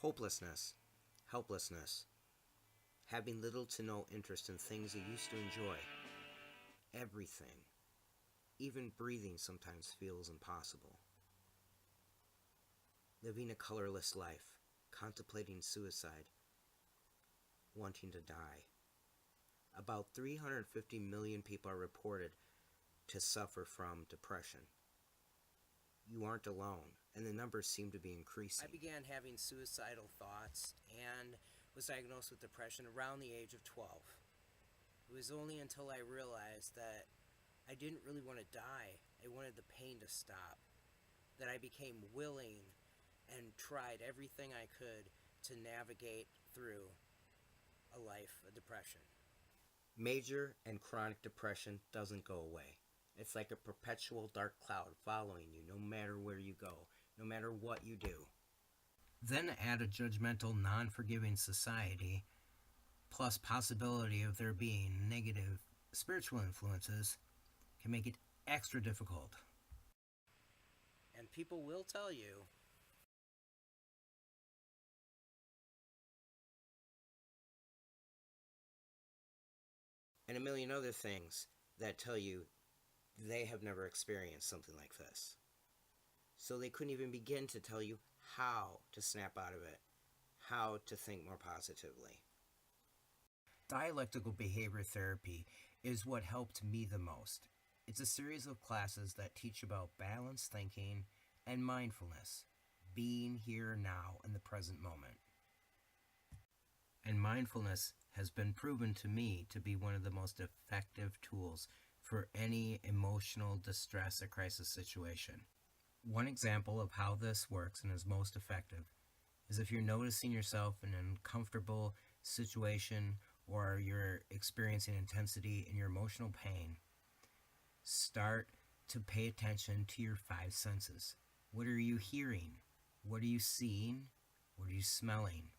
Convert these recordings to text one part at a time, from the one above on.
Hopelessness, helplessness, having little to no interest in things you used to enjoy. Everything, even breathing, sometimes feels impossible. Living a colorless life, contemplating suicide, wanting to die. About 350 million people are reported to suffer from depression. You aren't alone, and the numbers seem to be increasing. I began having suicidal thoughts and was diagnosed with depression around the age of 12. It was only until I realized that I didn't really want to die, I wanted the pain to stop, that I became willing and tried everything I could to navigate through a life of depression. Major and chronic depression doesn't go away. It's like a perpetual dark cloud following you no matter where you go, no matter what you do. Then add a judgmental, non-forgiving society, plus possibility of there being negative spiritual influences, can make it extra difficult. And people will tell you and a million other things that tell you they have never experienced something like this. So they couldn't even begin to tell you how to snap out of it, how to think more positively. Dialectical behavior therapy is what helped me the most. It's a series of classes that teach about balanced thinking and mindfulness, being here now in the present moment. And mindfulness has been proven to me to be one of the most effective tools for any emotional distress or crisis situation. One example of how this works and is most effective is if you're noticing yourself in an uncomfortable situation or you're experiencing intensity in your emotional pain, start to pay attention to your five senses. What are you hearing? What are you seeing? What are you smelling?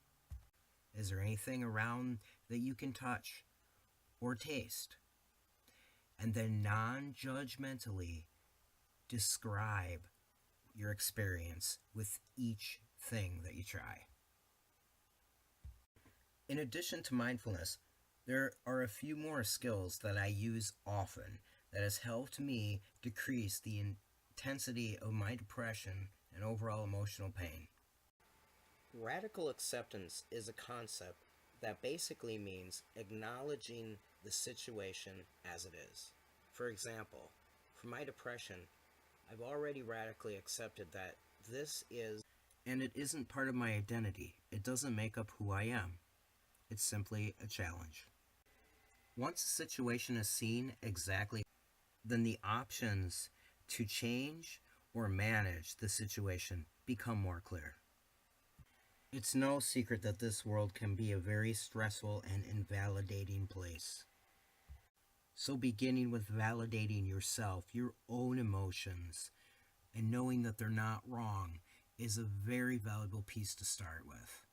Is there anything around that you can touch or taste? And then non-judgmentally describe your experience with each thing that you try. In addition to mindfulness, there are a few more skills that I use often that has helped me decrease the intensity of my depression and overall emotional pain. Radical acceptance is a concept that basically means acknowledging the situation as it is. For example, for my depression, I've already radically accepted that this is, and it isn't part of my identity. It doesn't make up who I am. It's simply a challenge. Once a situation is seen exactly, then the options to change or manage the situation become more clear. It's no secret that this world can be a very stressful and invalidating place. So beginning with validating yourself, your own emotions, and knowing that they're not wrong is a very valuable piece to start with.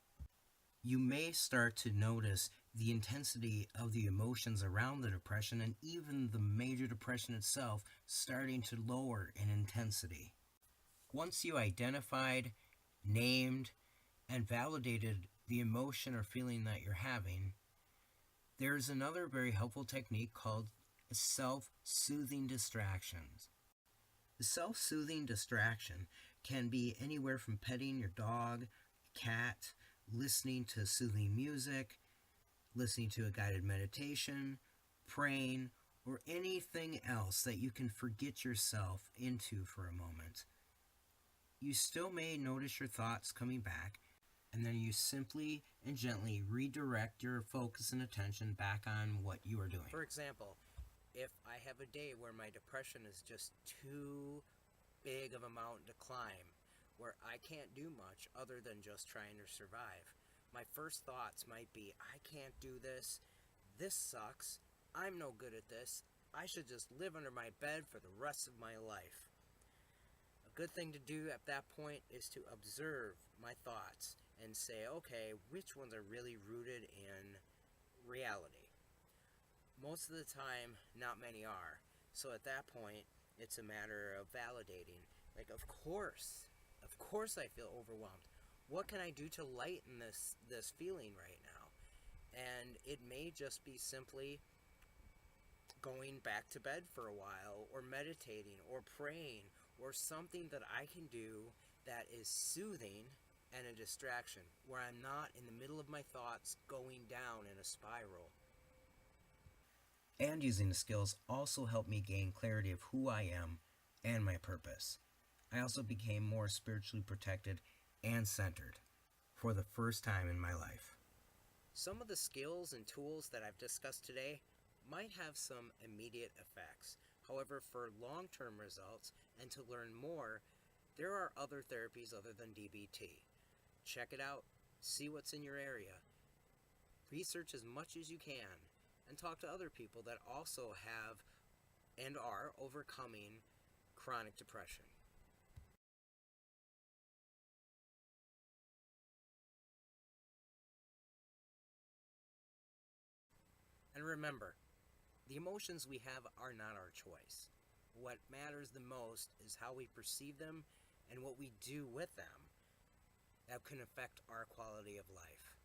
You may start to notice the intensity of the emotions around the depression and even the major depression itself starting to lower in intensity. Once you identified, named, and validated the emotion or feeling that you're having, there's another very helpful technique called self-soothing distractions. The self-soothing distraction can be anywhere from petting your dog, cat, listening to soothing music, listening to a guided meditation, praying, or anything else that you can forget yourself into for a moment. You still may notice your thoughts coming back, and then you simply and gently redirect your focus and attention back on what you are doing. For example, if I have a day where my depression is just too big of a mountain to climb, where I can't do much other than just trying to survive, my first thoughts might be, I can't do this, this sucks, I'm no good at this, I should just live under my bed for the rest of my life. A good thing to do at that point is to observe my thoughts and say, okay, which ones are really rooted in reality? Most of the time, not many are. So at that point, it's a matter of validating. Like, of course I feel overwhelmed. What can I do to lighten this feeling right now? And it may just be simply going back to bed for a while, or meditating, or praying, or something that I can do that is soothing and a distraction, where I'm not in the middle of my thoughts going down in a spiral. And using the skills also helped me gain clarity of who I am and my purpose. I also became more spiritually protected and centered for the first time in my life. Some of the skills and tools that I've discussed today might have some immediate effects. However, for long term results and to learn more, there are other therapies other than DBT. Check it out, see what's in your area, research as much as you can, and talk to other people that also have and are overcoming chronic depression. And remember, the emotions we have are not our choice. What matters the most is how we perceive them and what we do with them that can affect our quality of life.